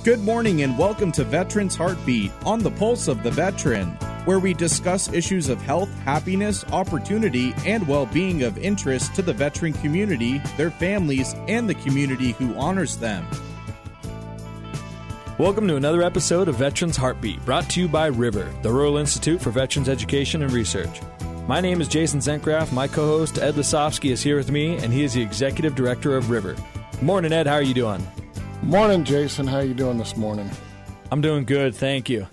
Good morning and welcome to Veterans Heartbeat on the Pulse of the Veteran, where we discuss issues of health, happiness, opportunity, and well-being of interest to the veteran community, their families, and the community who honors them. Welcome to another episode of Veterans Heartbeat, brought to you by River, the Rural Institute for Veterans Education and Research. My name is Jason Zencraft. My co-host Ed Lasofsky is here with me, and he is the Executive Director of River. Good morning, Ed. How are you doing? Morning, Jason. How you doing this morning? I'm doing good, thank you.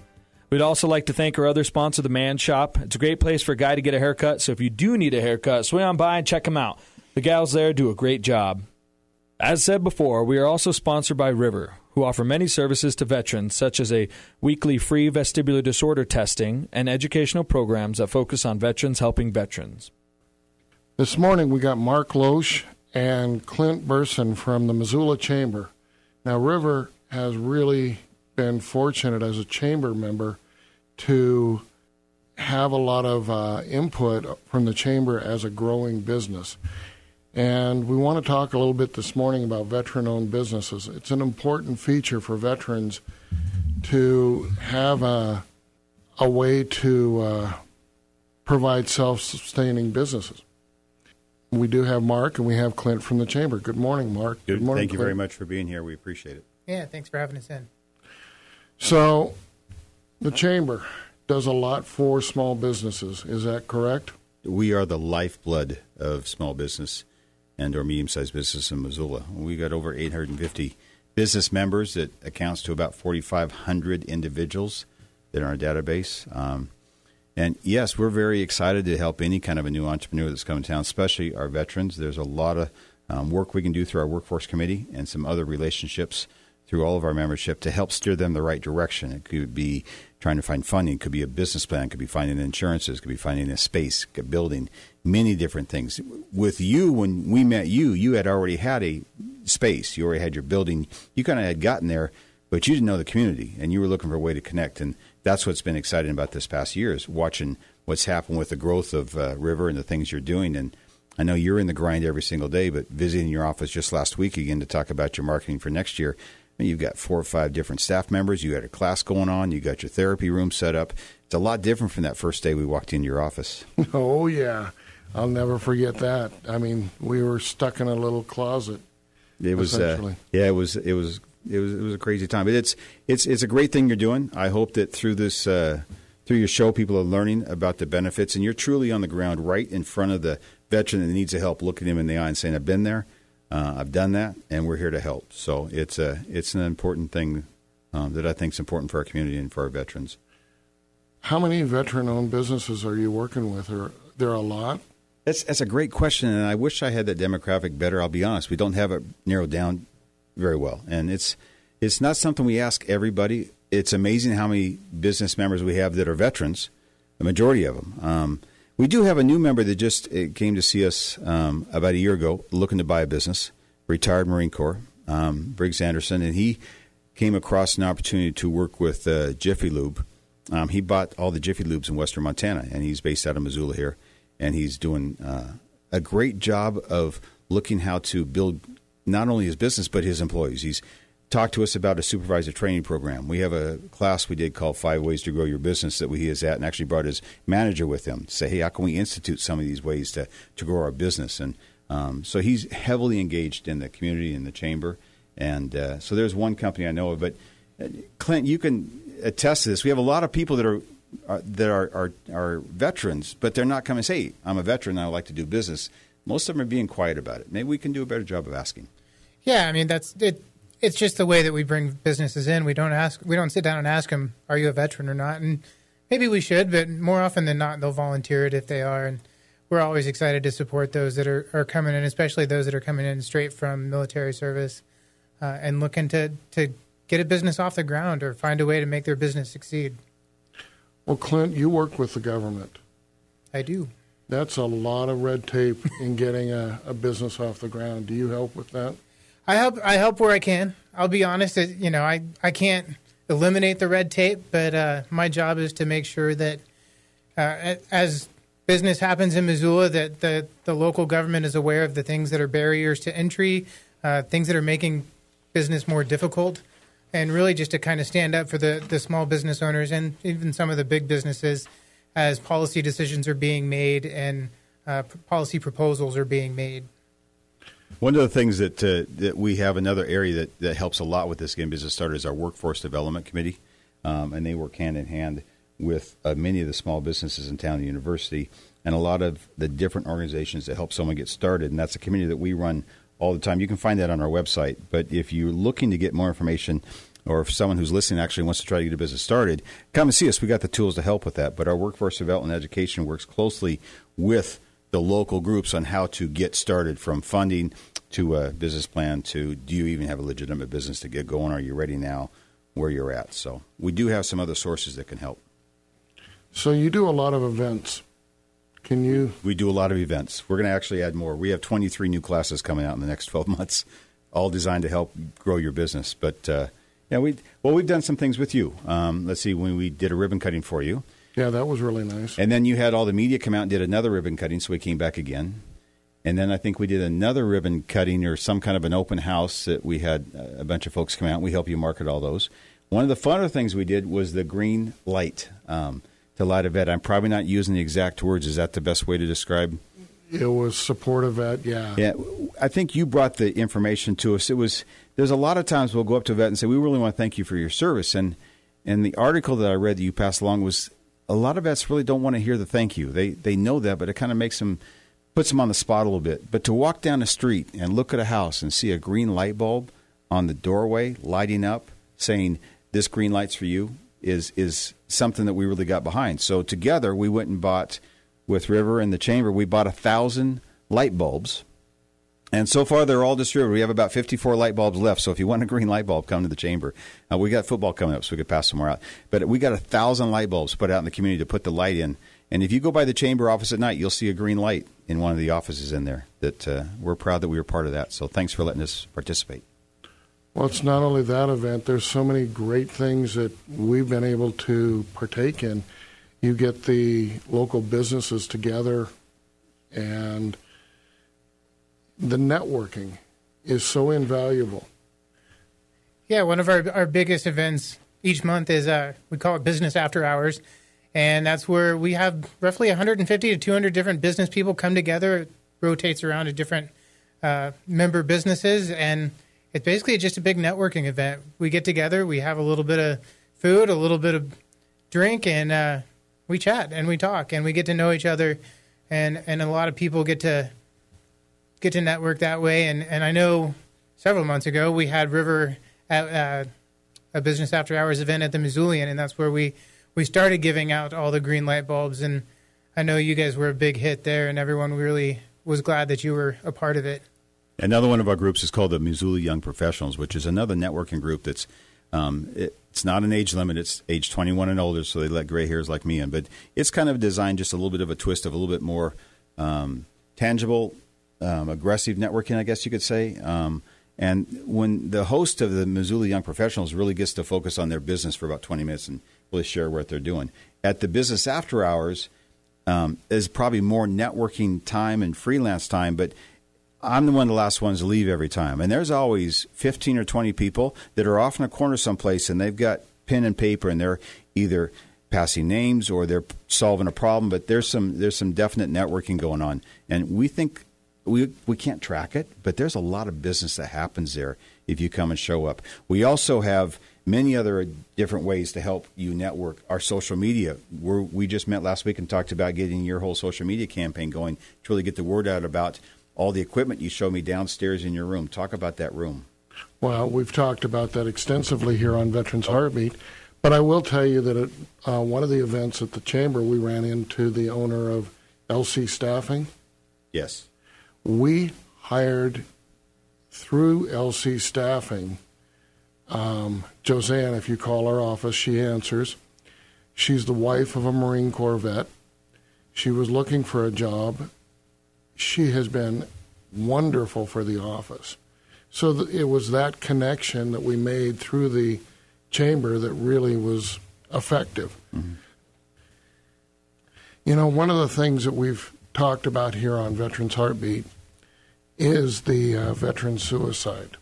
We'd also like to thank our other sponsor, The Man Shop. It's a great place for a guy to get a haircut, so if you do need a haircut, swing on by and check them out. The gals there do a great job. As said before, we are also sponsored by River, who offer many services to veterans, such as a weekly free vestibular disorder testing and educational programs that focus on veterans helping veterans. This morning we got Mark Loesch and Clint Burson from the Missoula Chamber. Now, River has really been fortunate as a chamber member to have a lot of input from the chamber as a growing business. And we want to talk a little bit this morning about veteran-owned businesses. It's an important feature for veterans to have a way to provide self-sustaining businesses. We do have Mark and we have Clint from the chamber. Good morning, Mark. Good morning, Thank you Clint. very much for being here. We appreciate it. Yeah, thanks for having us in. So the chamber does a lot for small businesses. Is that correct? We are the lifeblood of small business and or medium-sized business in Missoula. We got over 850 business members. That accounts to about 4,500 individuals that are in our database. And yes, we're very excited to help any kind of a new entrepreneur that's coming to town, especially our veterans. There's a lot of work we can do through our workforce committee and some other relationships through all of our membership to help steer them the right direction. It could be trying to find funding, it could be a business plan, it could be finding insurances, it could be finding a space, a building, many different things. With you, when we met you, you had already had a space. You already had your building. You kind of had gotten there, but you didn't know the community, and you were looking for a way to connect. And that's what's been exciting about this past year is watching what's happened with the growth of River and the things you're doing. And I know you're in the grind every single day, but visiting your office just last week again to talk about your marketing for next year. I mean, you've got 4 or 5 different staff members. You got a class going on. You got your therapy room set up. It's a lot different from that first day we walked into your office. Oh, yeah. I'll never forget that. I mean, we were stuck in a little closet. It was, it was a crazy time. But it's a great thing you're doing. I hope that through this, through your show, people are learning about the benefits, and you're truly on the ground right in front of the veteran that needs the help, looking him in the eye and saying, "I've been there, I've done that, and we're here to help." So it's an important thing that I think is important for our community and for our veterans. How many veteran-owned businesses are you working with? Are there a lot? That's a great question, and I wish I had that demographic better. I'll be honest, we don't have it narrowed down very well, and it's not something we ask everybody. It's amazing how many business members we have that are veterans, the majority of them. We do have a new member that just came to see us about a year ago, looking to buy a business, retired Marine Corps, Briggs Anderson, and he came across an opportunity to work with Jiffy Lube. He bought all the Jiffy Lubes in western Montana, and he's based out of Missoula here, and he's doing a great job of looking how to build not only his business but his employees. He's talked to us about a supervisor training program. We have a class we did called 5 Ways to Grow Your Business that he is at, and actually brought his manager with him to say, hey, how can we institute some of these ways to grow our business? And so he's heavily engaged in the community and the chamber. And so there's one company I know of. But Clint, you can attest to this. We have a lot of people that are veterans, but they're not coming and say, hey, I'm a veteran and I like to do business. Most of them are being quiet about it. Maybe we can do a better job of asking. Yeah, I mean, that's it. It's just the way that we bring businesses in. We don't sit down and ask them, are you a veteran or not? And maybe we should, but more often than not, they'll volunteer it if they are. And we're always excited to support those that are coming in, especially those that are coming in straight from military service and looking to get a business off the ground or find a way to make their business succeed. Well, Clint, you work with the government. I do. That's a lot of red tape in getting a business off the ground. Do you help with that? I help where I can. I'll be honest. I can't eliminate the red tape, but my job is to make sure that as business happens in Missoula, that the local government is aware of the things that are barriers to entry, things that are making business more difficult, and really just to kind of stand up for the small business owners and even some of the big businesses as policy decisions are being made and policy proposals are being made. One of the things that we have, another area that helps a lot with this Getting Business Started, is our Workforce Development Committee, and they work hand in hand with many of the small businesses in town and university and a lot of the different organizations that help someone get started, and that's a committee that we run all the time. You can find that on our website, but if you're looking to get more information, or if someone who's listening actually wants to try to get a business started, come and see us. We got the tools to help with that, but our Workforce Development Education works closely with the local groups on how to get started, from funding to a business plan to, do you even have a legitimate business to get going? Are you ready now where you're at? So we do have some other sources that can help. So you do a lot of events. We do a lot of events. We're going to actually add more. We have 23 new classes coming out in the next 12 months, all designed to help grow your business. But we've done some things with you. Let's see, when we did a ribbon cutting for you. Yeah, that was really nice. And then you had all the media come out and did another ribbon cutting, so we came back again. And then I think we did another ribbon cutting or some kind of an open house that we had a bunch of folks come out. We help you market all those. One of the funner things we did was the green light to light event. I'm probably not using the exact words. Is that the best way to describe? It was supportive at, yeah. Yeah, I think you brought the information to us. There's a lot of times we'll go up to a vet and say, we really want to thank you for your service. And the article that I read that you passed along was, a lot of vets really don't want to hear the thank you. They know that, but it kind of puts them on the spot a little bit. But to walk down the street and look at a house and see a green light bulb on the doorway lighting up saying, this green light's for you, is something that we really got behind. So together we went and bought, with River and the Chamber, we bought 1,000 light bulbs. And so far they're all distributed. We have about 54 light bulbs left. So if you want a green light bulb, come to the Chamber. We got football coming up, so we could pass some more out. But we got 1,000 light bulbs put out in the community to put the light in. And if you go by the Chamber office at night, you'll see a green light in one of the offices in there. That we're proud that we were part of that. So thanks for letting us participate. Well, it's not only that event. There's so many great things that we've been able to partake in. You get the local businesses together, and the networking is so invaluable. Yeah, one of our biggest events each month is we call it Business After Hours, and that's where we have roughly 150 to 200 different business people come together. It rotates around to different member businesses, and it's basically just a big networking event. We get together, we have a little bit of food, a little bit of drink, and we chat and we talk and we get to know each other, and a lot of people get to network that way. And I know several months ago we had River at a Business After Hours event at the Missoulian, and that's where we started giving out all the green light bulbs. And I know you guys were a big hit there, and everyone really was glad that you were a part of it. Another one of our groups is called the Missoula Young Professionals, which is another networking group that's it's not an age limit. It's age 21 and older, so they let gray hairs like me in. But it's kind of designed just a little bit of a twist of a little bit more tangible, aggressive networking, I guess you could say. And when the host of the Missoula Young Professionals really gets to focus on their business for about 20 minutes and really share what they're doing. At the Business After Hours is probably more networking time and freelance time, but I'm the one of the last ones to leave every time. And there's always 15 or 20 people that are off in a corner someplace, and they've got pen and paper, and they're either passing names or they're solving a problem. But there's some definite networking going on. And we think we can't track it, but there's a lot of business that happens there if you come and show up. We also have many other different ways to help you network. Our social media, we just met last week and talked about getting your whole social media campaign going to really get the word out about all the equipment you showed me downstairs in your room. Talk about that room. Well, we've talked about that extensively here on Veterans Heartbeat, but I will tell you that at one of the events at the Chamber, we ran into the owner of LC Staffing. Yes. We hired through LC Staffing, Josanne, if you call our office, she answers. She's the wife of a Marine Corps vet. She was looking for a job. She has been wonderful for the office. So it was that connection that we made through the Chamber that really was effective. Mm-hmm. You know, one of the things that we've talked about here on Veterans Heartbeat is the veteran suicide.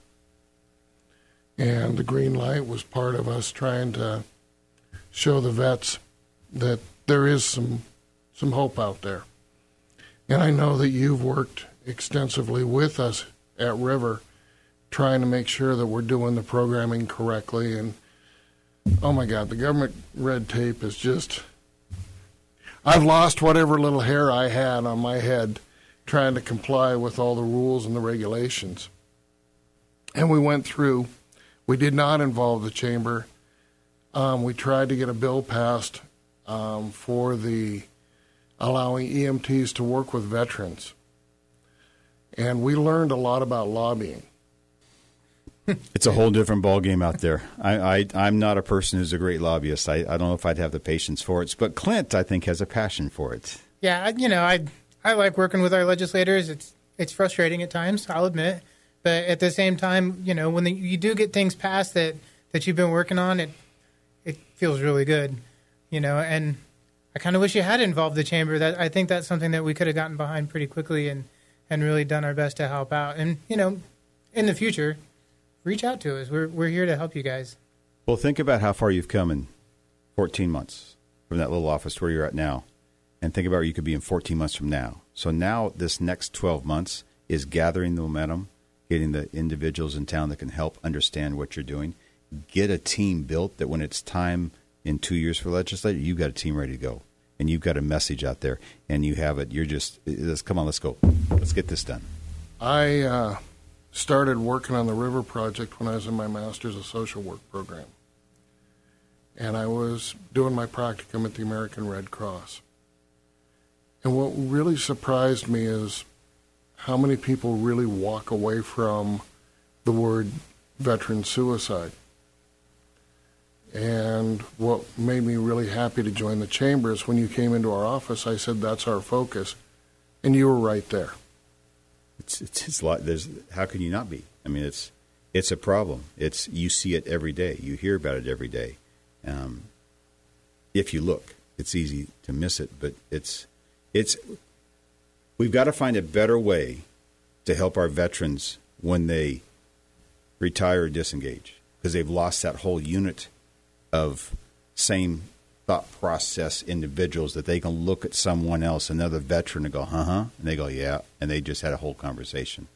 And the green light was part of us trying to show the vets that there is some hope out there. And I know that you've worked extensively with us at River trying to make sure that we're doing the programming correctly. And, oh, my God, the government red tape is just... I've lost whatever little hair I had on my head trying to comply with all the rules and the regulations. And we went through. We did not involve the chamber. We tried to get a bill passed for the allowing EMTs to work with veterans. And we learned a lot about lobbying. It's a whole different ballgame out there. I'm not a person who's a great lobbyist. I don't know if I'd have the patience for it. But Clint, I think, has a passion for it. Yeah, I like working with our legislators. It's frustrating at times, I'll admit. But at the same time, when you do get things passed that you've been working on, it feels really good, And I kind of wish you had involved the chamber. That I think that's something that we could have gotten behind pretty quickly and really done our best to help out. And, in the future, reach out to us. We're here to help you guys. Well, think about how far you've come in 14 months from that little office to where you're at now. And think about where you could be in 14 months from now. So now this next 12 months is gathering the momentum, getting the individuals in town that can help understand what you're doing, get a team built that when it's time in 2 years for legislature, you've got a team ready to go. And you've got a message out there, and you have it. Come on, let's go. Let's get this done. I started working on the River Project when I was in my Master's of Social Work program. And I was doing my practicum at the American Red Cross. And what really surprised me is how many people really walk away from the word veteran suicide. And what made me really happy to join the chamber is when you came into our office, I said, that's our focus. And you were right there. It's a lot. How can you not be? I mean, it's a problem. You see it every day. You hear about it every day. If you look, it's easy to miss it, but we've got to find a better way to help our veterans when they retire or disengage, because they've lost that whole unit of same thought process individuals that they can look at someone else, another veteran, and go, and they go, yeah, and they just had a whole conversation.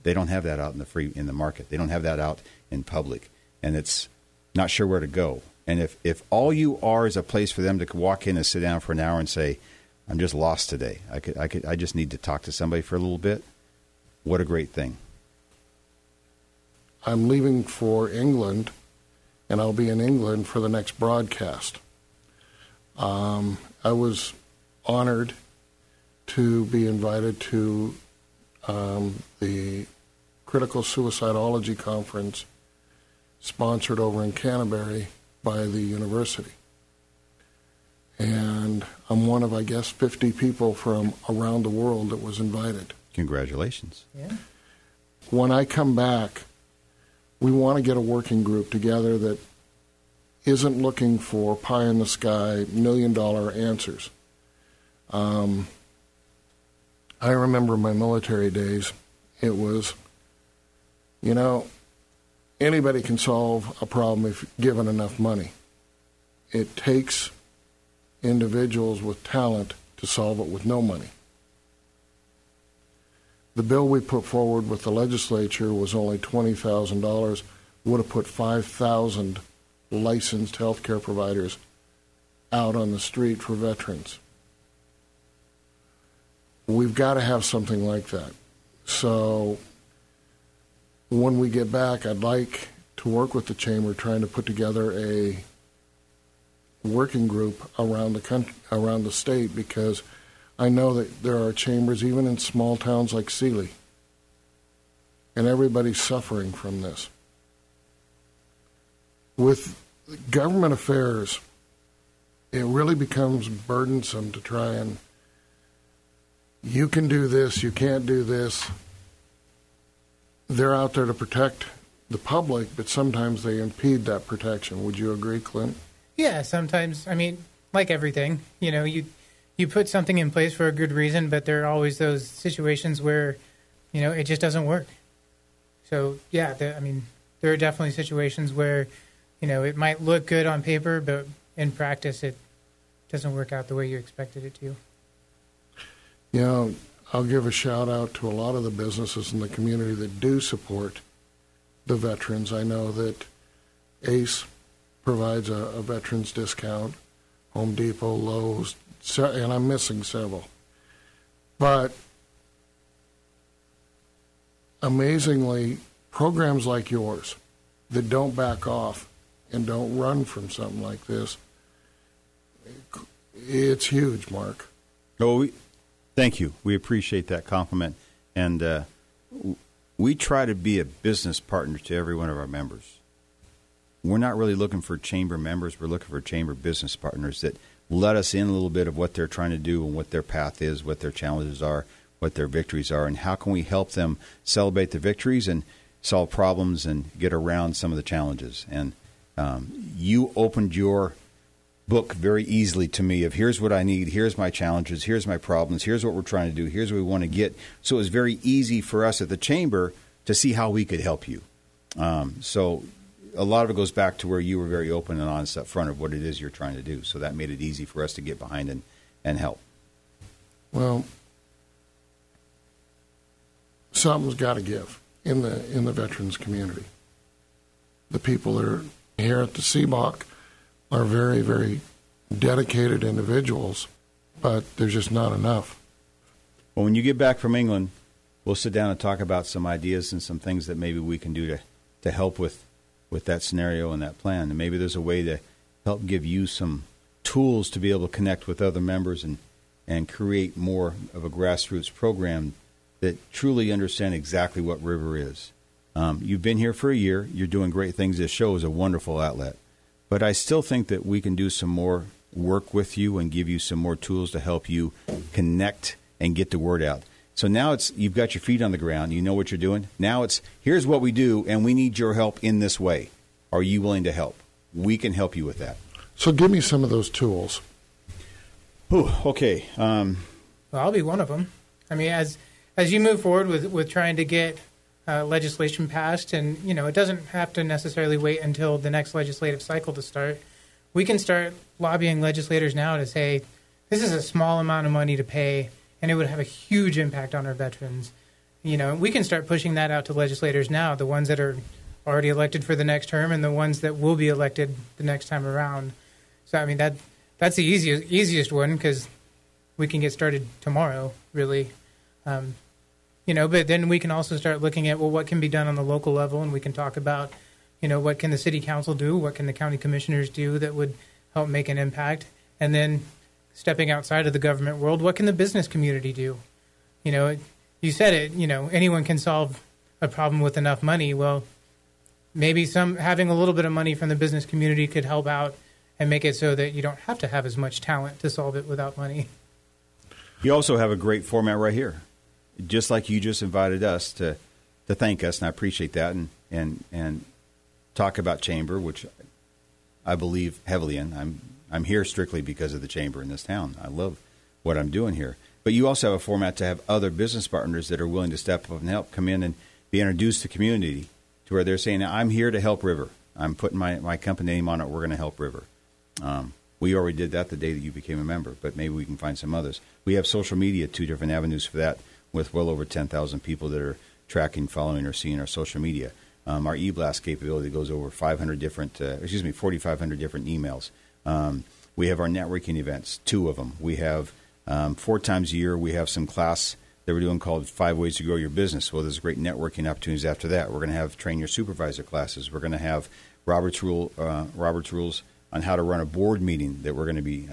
They don't have that out in the market. They don't have that out in public, and it's not sure where to go. And if all you are is a place for them to walk in and sit down for an hour and say, I'm just lost today. I just need to talk to somebody for a little bit. What a great thing. I'm leaving for England, and I'll be in England for the next broadcast. I was honored to be invited to the Critical Suicidology Conference sponsored over in Canterbury by the university. And I'm one of, I guess, 50 people from around the world that was invited. Congratulations. Yeah. When I come back, we want to get a working group together that isn't looking for pie-in-the-sky, million-dollar answers. I remember my military days. It was, anybody can solve a problem if given enough money. It takes individuals with talent to solve it with no money. The bill we put forward with the legislature was only $20,000, would have put 5,000 licensed healthcare providers out on the street for veterans. We've got to have something like that. So when we get back, I'd like to work with the chamber trying to put together a working group around the country, around the state, because I know that there are chambers even in small towns like Sealy, and everybody's suffering from this. With government affairs, it really becomes burdensome to try and, you can do this, you can't do this. They're out there to protect the public, but sometimes they impede that protection. Would you agree, Clint? Yeah, sometimes. I mean, like everything, you put something in place for a good reason, but there are always those situations where, it just doesn't work. So, yeah, there's there are definitely situations where, it might look good on paper, but in practice it doesn't work out the way you expected it to. I'll give a shout out to a lot of the businesses in the community that do support the veterans. I know that ACE provides a veterans discount, Home Depot, Lowe's, and I'm missing several. But amazingly, programs like yours that don't back off and don't run from something like this, it's huge, Mark. Thank you. We appreciate that compliment. And we try to be a business partner to every one of our members. We're not really looking for chamber members. We're looking for chamber business partners that let us in a little bit of what they're trying to do and what their path is, what their challenges are, what their victories are, and how can we help them celebrate the victories and solve problems and get around some of the challenges. And you opened your book very easily to me of here's what I need, here's my challenges, here's my problems, here's what we're trying to do, here's what we want to get. So it was very easy for us at the chamber to see how we could help you. So a lot of it goes back to where you were very open and honest up front of what it is you're trying to do. So that made it easy for us to get behind and help. Well, something's got to give in the veterans community. The people that are here at the CBOC are very, very dedicated individuals, but there's just not enough. Well, when you get back from England, we'll sit down and talk about some ideas and some things that maybe we can do to help with that scenario and that plan. And maybe there's a way to help give you some tools to be able to connect with other members and create more of a grassroots program that truly understand exactly what River is. You've been here for a year. You're doing great things. This show is a wonderful outlet. But I still think that we can do some more work with you and give you some more tools to help you connect and get the word out. So now you've got your feet on the ground. You know what you're doing. Now here's what we do, and we need your help in this way. Are you willing to help? We can help you with that. So give me some of those tools. Okay. Well, I'll be one of them. I mean, as you move forward with trying to get legislation passed, and it doesn't have to necessarily wait until the next legislative cycle to start. We can start lobbying legislators now to say this is a small amount of money to pay, and it would have a huge impact on our veterans. We can start pushing that out to legislators now, the ones that are already elected for the next term and the ones that will be elected the next time around. So I mean that's the easiest one because we can get started tomorrow, really. But then we can also start looking at, what can be done on the local level, and we can talk about, what can the city council do, what can the county commissioners do that would help make an impact, and then stepping outside of the government world, what can the business community do? You said it, anyone can solve a problem with enough money. Well, maybe having a little bit of money from the business community could help out and make it so that you don't have to have as much talent to solve it without money. You also have a great format right here. Just like you just invited us to thank us, and I appreciate that, and talk about chamber, which I believe heavily in. I'm here strictly because of the chamber in this town. I love what I'm doing here. But you also have a format to have other business partners that are willing to step up and help come in and be introduced to the community to where they're saying, I'm here to help River. I'm putting my company name on it. We're going to help River. We already did that the day that you became a member, but maybe we can find some others. We have social media, 2 different avenues for that, with well over 10,000 people that are tracking, following, or seeing our social media. Our e-blast capability goes over 4,500 different emails. We have our networking events, 2 of them. We have 4 times a year, we have some class that we're doing called 5 Ways to Grow Your Business. Well, there's great networking opportunities after that. We're going to have Train Your Supervisor classes. We're going to have Robert's Rules on how to run a board meeting that we're going to be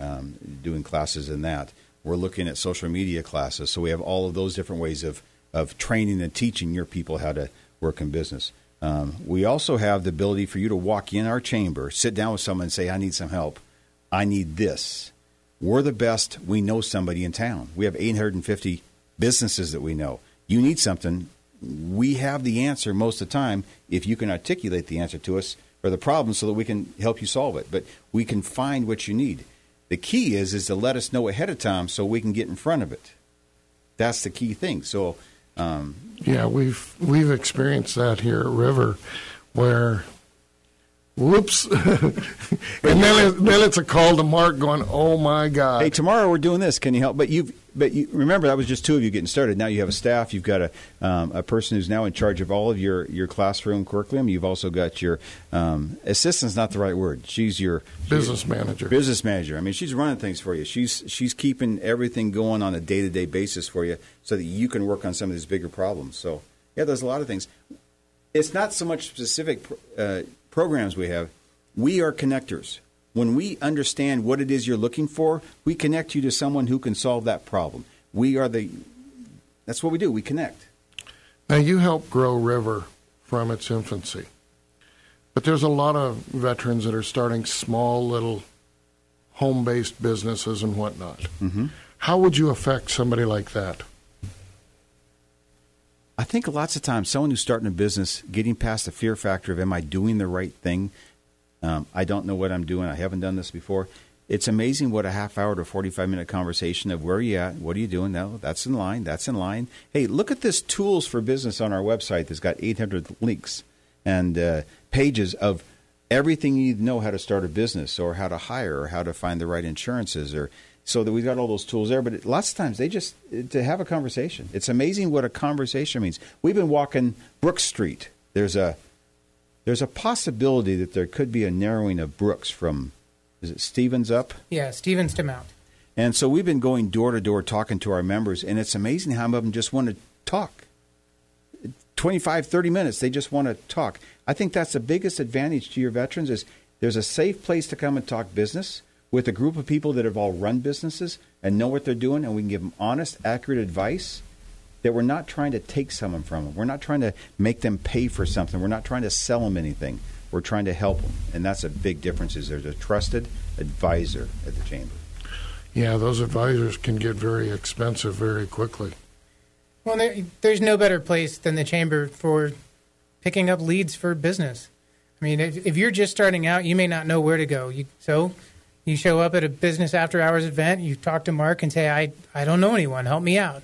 doing classes in that. We're looking at social media classes. So we have all of those different ways of training and teaching your people how to work in business. We also have the ability for you to walk in our chamber, sit down with someone and say, I need some help. I need this. We're the best. We know somebody in town. We have 850 businesses that we know. You need something. We have the answer most of the time if you can articulate the answer to us for the problem so that we can help you solve it. But we can find what you need. The key is to let us know ahead of time so we can get in front of it. That's the key thing. So, yeah, we've experienced that here at River. where, whoops, and then it's a call to Mark going, oh my God. Hey, tomorrow we're doing this. Can you help? But you remember that was just two of you getting started. Now you have a staff. You've got a person who's now in charge of all of your classroom curriculum. You've also got your assistant's not the right word. She's your business manager. Business manager. I mean, she's running things for you. She's keeping everything going on a day-to-day basis for you, so that you can work on some of these bigger problems. So yeah, there's a lot of things. It's not so much specific programs we have. We are connectors. When we understand what it is you're looking for, we connect you to someone who can solve that problem. That's what we do. We connect. Now, you helped grow River from its infancy, but there's a lot of veterans that are starting small little home-based businesses and whatnot. Mm-hmm. How would you affect somebody like that? I think lots of times someone who's starting a business, getting past the fear factor of, am I doing the right thing? I don't know what I'm doing. I haven't done this before. It's amazing what a half-hour to 45-minute conversation of where are you at? What are you doing? No, that's in line. That's in line. Hey, look at this Tools for Business on our website that's got 800 links and pages of everything you need to know how to start a business or how to hire or how to find the right insurances or so that we've got all those tools there. But lots of times to have a conversation. It's amazing what a conversation means. We've been walking Brooks Street. There's a possibility that there could be a narrowing of Brooks from, is it Stevens up? Yeah, Stevens to Mount. And so we've been going door to door talking to our members, and it's amazing how many of them just want to talk. 25, 30 minutes, they just want to talk. I think that's the biggest advantage to your veterans is there's a safe place to come and talk business with a group of people that have all run businesses and know what they're doing, and we can give them honest, accurate advice that we're not trying to take something from them. We're not trying to make them pay for something. We're not trying to sell them anything. We're trying to help them, and that's a big difference is there's a trusted advisor at the chamber. Yeah, those advisors can get very expensive very quickly. Well, there's no better place than the chamber for picking up leads for business. I mean, if you're just starting out, you may not know where to go. So you show up at a business after-hours event, you talk to Mark and say, I don't know anyone, help me out.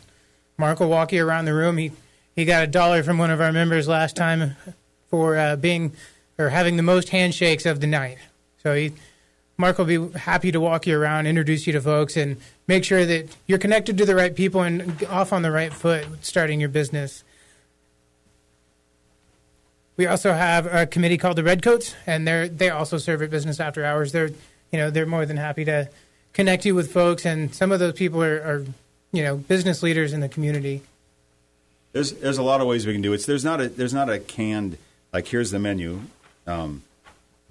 Mark will walk you around the room. He got $1 from one of our members last time for having the most handshakes of the night. So Mark will be happy to walk you around, introduce you to folks, and make sure that you're connected to the right people and off on the right foot starting your business. We also have a committee called the Redcoats, and they also serve at business after hours. They're more than happy to connect you with folks, and some of those people are business leaders in the community. There's a lot of ways we can do it. There's not a canned, like, here's the menu.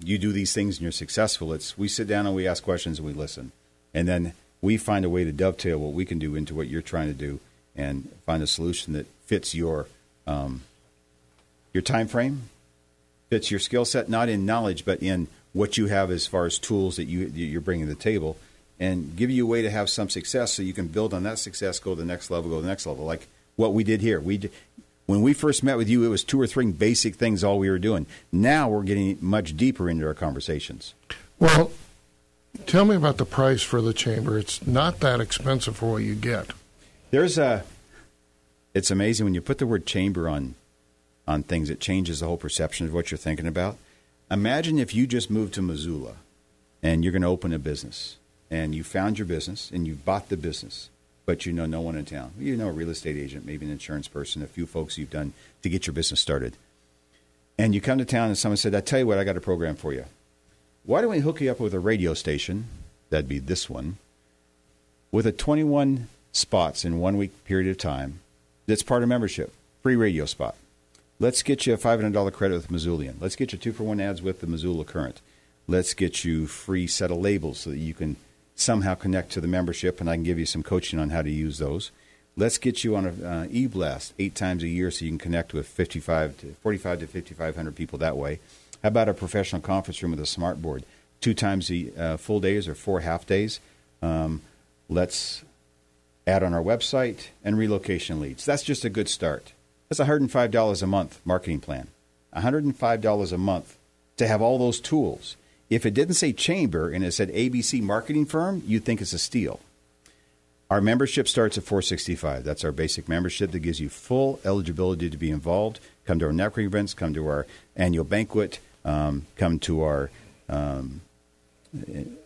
You do these things and you're successful. It's we sit down and we ask questions and we listen. And then we find a way to dovetail what we can do into what you're trying to do and find a solution that fits your time frame, fits your skill set, not in knowledge, but in what you have as far as tools that you're bringing to the table, and give you a way to have some success so you can build on that success, go to the next level, like what we did here. When we first met with you, it was 2 or 3 basic things all we were doing. Now we're getting much deeper into our conversations. Well, tell me about the price for the chamber. It's not that expensive for what you get. It's amazing when you put the word chamber on things, it changes the whole perception of what you're thinking about. Imagine if you just moved to Missoula and you're going to open a business and you found your business and you bought the business, but you know no one in town. You know a real estate agent, maybe an insurance person, a few folks you've done to get your business started. And you come to town and someone said, I tell you what, I got a program for you. Why don't we hook you up with a radio station, that'd be this one, with a 21 spots in 1 week period of time that's part of membership, free radio spot. Let's get you a $500 credit with Missoulian. Let's get you 2-for-1 ads with the Missoula Current. Let's get you free set of labels so that you can somehow connect to the membership, and I can give you some coaching on how to use those. Let's get you on an e-blast 8 times a year so you can connect with 45 to 5,500 people that way. How about a professional conference room with a smart board? 2 times full days or 4 half days. Let's add on our website and relocation leads. That's just a good start. That's $105 a month marketing plan. $105 a month to have all those tools. If it didn't say chamber and it said ABC marketing firm, you'd think it's a steal. Our membership starts at $465. That's our basic membership that gives you full eligibility to be involved. Come to our networking events, come to our annual banquet, come to our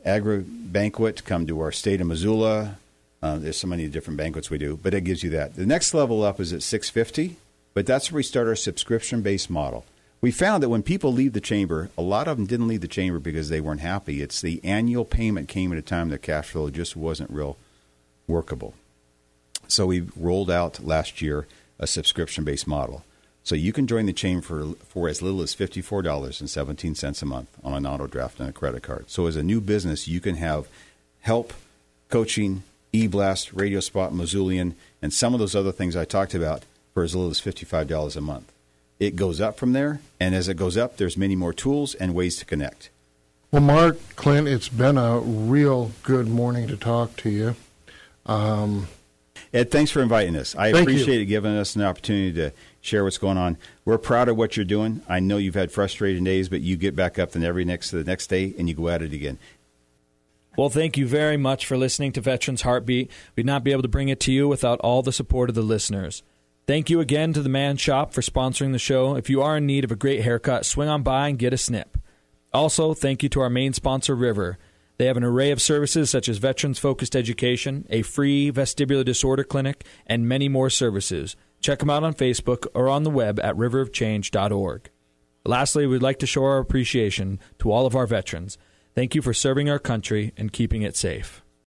agri banquet, come to our state of Missoula. There's so many different banquets we do, but it gives you that. The next level up is at $650, but that's where we start our subscription-based model. We found that when people leave the chamber, a lot of them didn't leave the chamber because they weren't happy. It's the annual payment came at a time that cash flow just wasn't real workable. So we rolled out last year a subscription-based model. So you can join the chamber for as little as $54.17 a month on an auto draft and a credit card. So as a new business, you can have help, coaching, e-blast, radio spot, Missoulian, and some of those other things I talked about for as little as $55 a month. It goes up from there, and as it goes up, there's many more tools and ways to connect. Well, Mark, Clint, it's been a real good morning to talk to you. Ed, thanks for inviting us. I appreciate it giving us an opportunity to share what's going on. We're proud of what you're doing. I know you've had frustrating days, but you get back up the next day, and you go at it again. Well, thank you very much for listening to Veterans Heartbeat. We'd not be able to bring it to you without all the support of the listeners. Thank you again to the Man Shop for sponsoring the show. If you are in need of a great haircut, swing on by and get a snip. Also, thank you to our main sponsor, River. They have an array of services such as veterans-focused education, a free vestibular disorder clinic, and many more services. Check them out on Facebook or on the web at riverofchange.org. Lastly, we'd like to show our appreciation to all of our veterans. Thank you for serving our country and keeping it safe.